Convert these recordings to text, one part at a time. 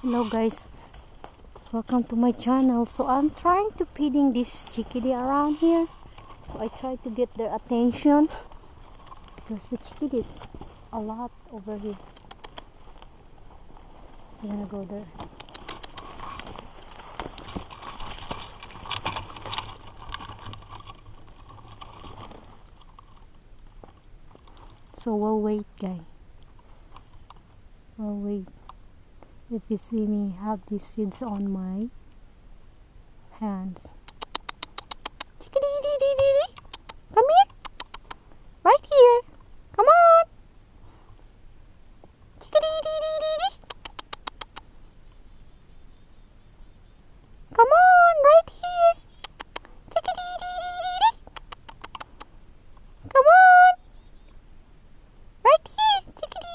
Hello guys, welcome to my channel. So I'm trying to feeding this chickadee around here. So I try to get their attention because the chickadee is a lot over here. I'm gonna go there. So we'll wait, guys. We'll wait. If you see me have these seeds on my hands. Chickadee, come here. Right here. Come on. Chickadee. Come on, right here. Chickadee. Come on. Right here. Chickadee.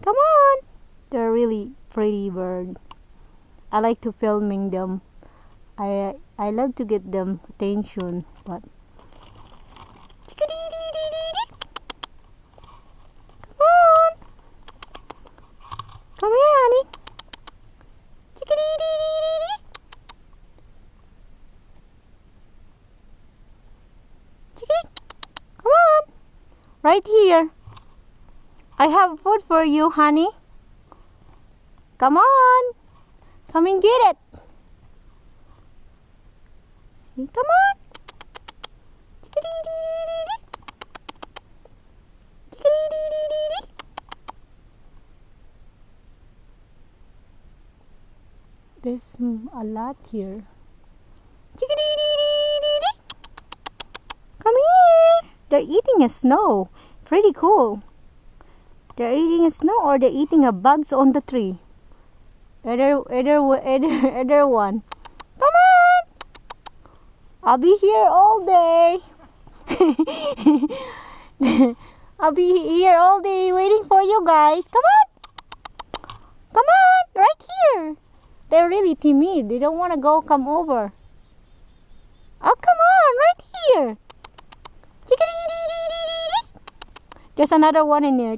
Come on. They're really pretty bird. I like to filming them. I love to get them attention, but come on. Come here, honey. Come on. Right here. I have food for you, honey. Come on. Come and get it. Come on. There's a lot here. Come here. They're eating a snow. Pretty cool. They're eating a snow or they're eating a bugs on the tree. Either one. Come on! I'll be here all day. I'll be here all day waiting for you guys. Come on! Come on! Right here. They're really timid. They don't want to come over. Oh, come on! Right here. There's another one in there.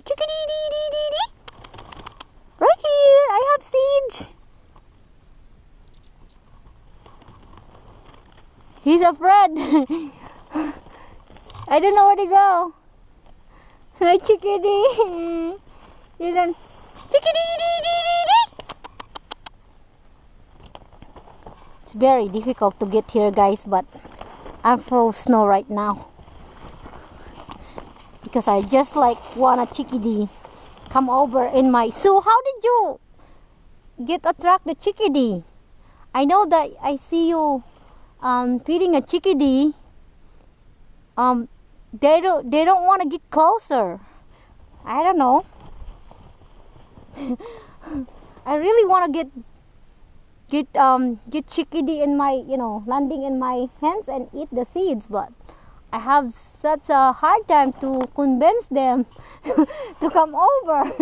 Right here, I have seeds. He's afraid. I don't know where to go. Hi, chickadee. You don't. Chickadee. It's very difficult to get here, guys, but I'm full of snow right now because I just want a chickadee come over in my. So how did you attract the chickadee? I know that I see you feeding a chickadee. They don't want to get closer. I don't know. I really want to get chickadee in my landing in my hands and eat the seeds, but I have such a hard time to convince them to come over.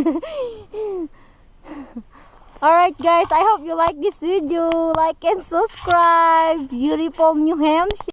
Alright guys, I hope you like this video. Like and subscribe. Beautiful New Hampshire.